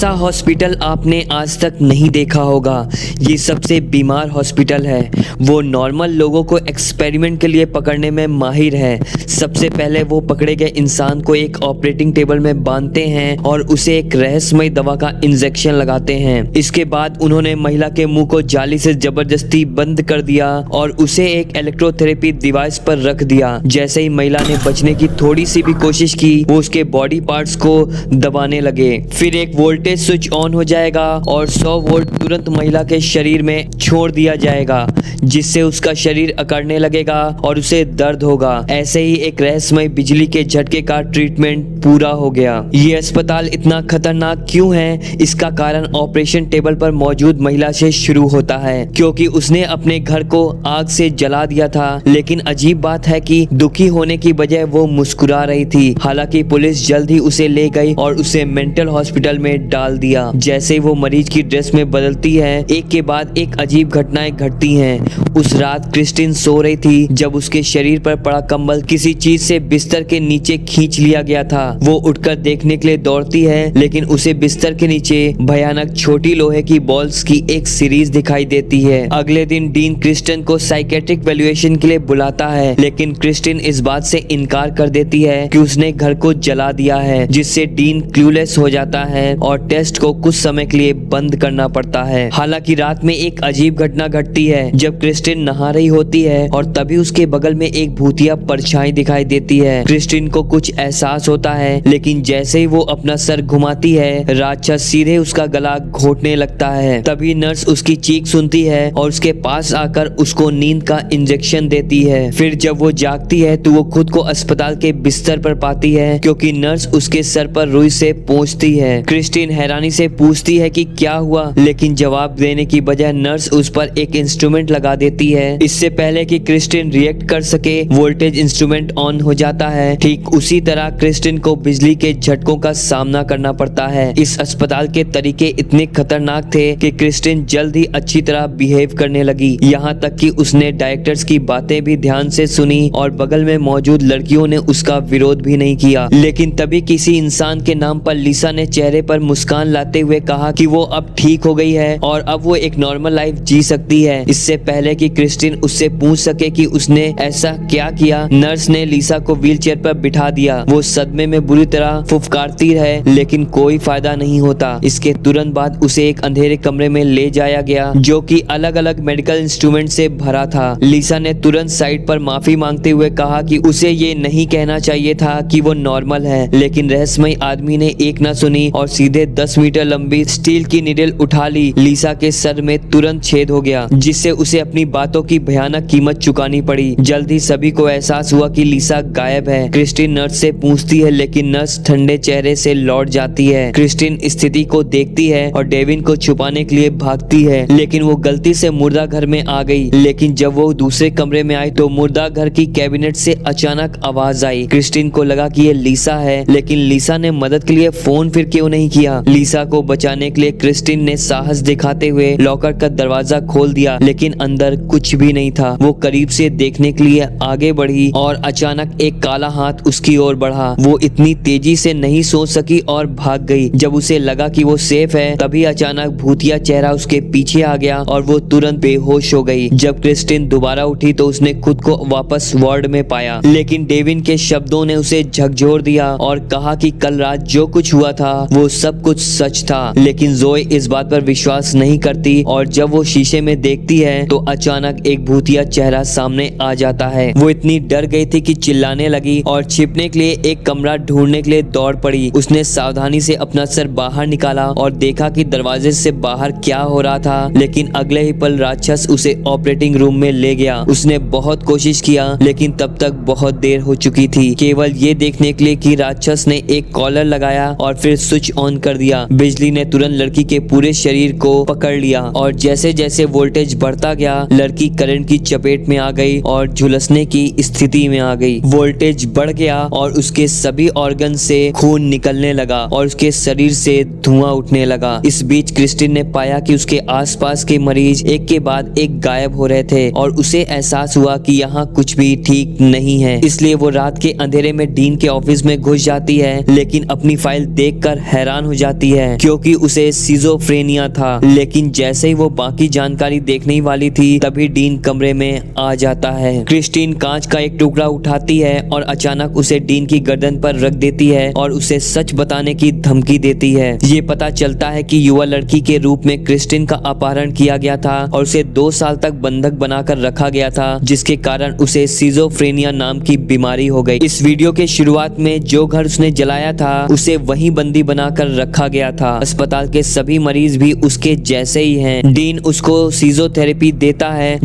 ऐसा हॉस्पिटल आपने आज तक नहीं देखा होगा। ये सबसे बीमार हॉस्पिटल है। वो नॉर्मल लोगों को एक्सपेरिमेंट के लिए पकड़ने में माहिर है। सबसे पहले वो पकड़े गए इंसान को एक ऑपरेटिंग टेबल में बांधते हैं और उसे एक रहस्यमय दवा का इंजेक्शन लगाते हैं। इसके बाद उन्होंने महिला के मुंह को जाली से जबरदस्ती बंद कर दिया और उसे एक इलेक्ट्रोथेरेपी डिवाइस पर रख दिया। जैसे ही महिला ने बचने की थोड़ी सी भी कोशिश की, वो उसके बॉडी पार्ट्स को दबाने लगे। फिर एक वोल्टेज स्विच ऑन हो जाएगा और 100 वोल्ट तुरंत महिला के शरीर में छोड़ दिया जाएगा, जिससे उसका शरीर अकड़ने लगेगा और उसे दर्द होगा। ऐसे ही एक रहस्यमय बिजली के झटके का ट्रीटमेंट पूरा हो गया। ये अस्पताल इतना खतरनाक क्यों है? इसका कारण ऑपरेशन टेबल पर मौजूद महिला से शुरू होता है, क्योंकि उसने अपने घर को आग से जला दिया था। लेकिन अजीब बात है कि दुखी होने की बजाय वो मुस्कुरा रही थी। हालांकि पुलिस जल्द ही उसे ले गई और उसे मेंटल हॉस्पिटल में डाल दिया। जैसे ही वो मरीज की ड्रेस में बदलती है, एक के बाद एक अजीब घटनाएं घटती हैं। उस रात क्रिस्टिन सो रही थी जब उसके शरीर पर पड़ा कंबल किसी चीज से बिस्तर के नीचे खींच लिया गया था। वो उठकर देखने के लिए दौड़ती है, लेकिन उसे बिस्तर के नीचे भयानक छोटी लोहे की बॉल्स की एक सीरीज दिखाई देती है। अगले दिन डीन क्रिस्टिन को साइकेट्रिक वैल्यूएशन के लिए बुलाता है, लेकिन क्रिस्टिन इस बात से इनकार कर देती है कि उसने घर को जला दिया है, जिससे डीन क्लूलेस हो जाता है और टेस्ट को कुछ समय के लिए बंद करना पड़ता है। हालांकि रात में एक अजीब घटना घटती है जब क्रिस्टिन नहा रही होती है और तभी उसके बगल में एक भूतिया परछाई दिखाई देती है। क्रिस्टिन को कुछ एहसास होता है, लेकिन जैसे ही वो अपना सर घुमाती है, राक्षस सीधे उसका गला घोटने लगता है। तभी नर्स उसकी चीख सुनती है और उसके पास आकर उसको नींद का इंजेक्शन देती है। फिर जब वो जागती है तो वो खुद को अस्पताल के बिस्तर पर पाती है, क्योंकि नर्स उसके सर पर रुई से पोंछती है। क्रिस्टिन हैरानी से पूछती है कि क्या हुआ, लेकिन जवाब देने की बजाय नर्स उस पर एक इंस्ट्रूमेंट लगा देती है। इससे पहले कि क्रिस्टिन रिएक्ट कर सके, वोल्टेज इंस्ट्रूमेंट ऑन हो जाता है। ठीक उसी तरह क्रिस्टिन को बिजली के झटकों का सामना करना पड़ता है। इस अस्पताल के तरीके इतने खतरनाक थे कि क्रिस्टिन जल्द ही अच्छी तरह बिहेव करने लगी। यहाँ तक कि उसने डायरेक्टर्स की बातें भी ध्यान से सुनी और बगल में मौजूद लड़कियों ने उसका विरोध भी नहीं किया। लेकिन तभी किसी इंसान के नाम पर लिसा ने चेहरे पर मुस्कान लाते हुए कहा कि वो अब ठीक हो गई है और अब वो एक नॉर्मल लाइफ जी सकती है। इससे पहले कि क्रिस्टिन उससे पूछ सके कि उसने ऐसा क्या किया, नर्स ने लिसा को व्हीलचेयर पर बिठा दिया। वो सदमे में बुरी तरह फुफकारती है, लेकिन कोई फायदा नहीं होता। इसके तुरंत बाद उसे एक अंधेरे कमरे में ले जाया गया, जो कि अलग अलग मेडिकल इंस्ट्रूमेंट से भरा था। लिसा ने तुरंत साइड पर माफी मांगते हुए कहा कि उसे ये नहीं कहना चाहिए था कि वो नॉर्मल है, लेकिन रहस्यमय आदमी ने एक न सुनी और सीधे 10 मीटर लंबी स्टील की निडल उठा ली। लिसा के सर में तुरंत छेद हो गया, जिससे उसे अपनी बातों की भयानक कीमत चुकानी पड़ी। जल्द ही सभी को एहसास हुआ कि लिसा गायब है। क्रिस्टिन नर्स से पूछती है, लेकिन नर्स ठंडे चेहरे से लौट जाती है। क्रिस्टिन स्थिति को देखती है और डेविन को छुपाने के लिए भागती है, लेकिन वो गलती से मुर्दा घर में आ गई। लेकिन जब वो दूसरे कमरे में आई तो मुर्दा घर की कैबिनेट से अचानक आवाज आई। क्रिस्टिन को लगा कि ये लिसा है, लेकिन लिसा ने मदद के लिए फोन फिर क्यों नहीं किया। लिसा को बचाने के लिए क्रिस्टिन ने साहस दिखाते हुए लॉकर का दरवाजा खोल दिया, लेकिन अंदर कुछ भी नहीं था। वो करीब से देखने के लिए आगे बढ़ी और अचानक एक काला हाथ उसकी ओर बढ़ा। वो इतनी तेजी से नहीं सोच सकी और भाग गई। जब उसे लगा कि वो सेफ है, तभी अचानक भूतिया चेहरा उसके पीछे आ गया और वो तुरंत बेहोश हो गई। जब क्रिस्टिन दोबारा उठी तो उसने खुद को वापस वार्ड में पाया, लेकिन डेविन के शब्दों ने उसे झकझोर दिया और कहा कि कल रात जो कुछ हुआ था वो सब कुछ सच था। लेकिन जोए इस बात पर विश्वास नहीं करती और जब वो शीशे में देखती है तो अचानक एक भूतिया चेहरा सामने आ जाता है। वो इतनी डर गई थी कि चिल्लाने लगी और छिपने के लिए एक कमरा ढूंढने के लिए दौड़ पड़ी। उसने सावधानी से अपना सर बाहर निकाला और देखा कि दरवाजे से बाहर क्या हो रहा था, लेकिन अगले ही पल राक्षस उसे ऑपरेटिंग रूम में ले गया। उसने बहुत कोशिश किया, लेकिन तब तक बहुत देर हो चुकी थी, केवल ये देखने के लिए कि राक्षस ने एक कॉलर लगाया और फिर स्विच ऑन कर दिया। बिजली ने तुरंत लड़की के पूरे शरीर को पकड़ लिया और जैसे जैसे वोल्टेज बढ़ता गया, लड़की करंट की चपेट में आ गई और झुलसने की स्थिति में आ गई। वोल्टेज बढ़ गया और उसके सभी ऑर्गन से खून निकलने लगा और उसके शरीर से धुआं उठने लगा। इस बीच क्रिस्टिन ने पाया कि उसके आसपास के मरीज एक के बाद एक गायब हो रहे थे और उसे एहसास हुआ कि यहाँ कुछ भी ठीक नहीं है। इसलिए वो रात के अंधेरे में डीन के ऑफिस में घुस जाती है, लेकिन अपनी फाइल देखकर हैरान हो जाती जाती है क्योंकि उसे सिजोफ्रेनिया था। लेकिन जैसे ही वो बाकी जानकारी देखने ही वाली थी तभी डीन कमरे में आ जाता है। क्रिस्टीन कांच का एक टुकड़ा उठाती है और अचानक उसे डीन की गर्दन पर रख देती है और उसे सच बताने की धमकी देती है। ये पता चलता है कि युवा लड़की के रूप में क्रिस्टीन का अपहरण किया गया था और उसे 2 साल तक बंधक बनाकर रखा गया था, जिसके कारण उसे सिजोफ्रेनिया नाम की बीमारी हो गई। इस वीडियो के शुरुआत में जो घर उसने जलाया था उसे वहीं बंदी बनाकर रखा गया था। अस्पताल के सभी मरीज भी उसके जैसे ही हैं। डीन उसको फिजियोथेरेपी देता है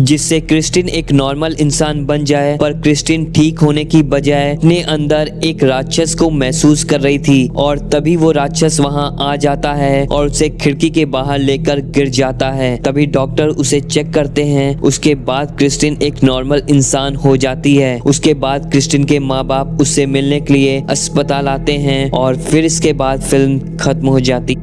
जिससे क्रिस्टीन एक नॉर्मल इंसान बन जाए, पर क्रिस्टीन ठीक होने की बजाय अपने अंदर एक राक्षस को महसूस कर रही थी और तभी वो राक्षस वहां आ जाता है और उसे खिड़की के बाहर लेकर गिर जाता है। तभी डॉक्टर उसे चेक करते हैं। उसके बाद क्रिस्टीन एक नॉर्मल इंसान हो जाती है। उसके बाद क्रिस्टीन के माँ बाप उससे मिलने के लिए अस्पताल आते हैं और फिर इसके बाद फिल्म खत्म हो जाती।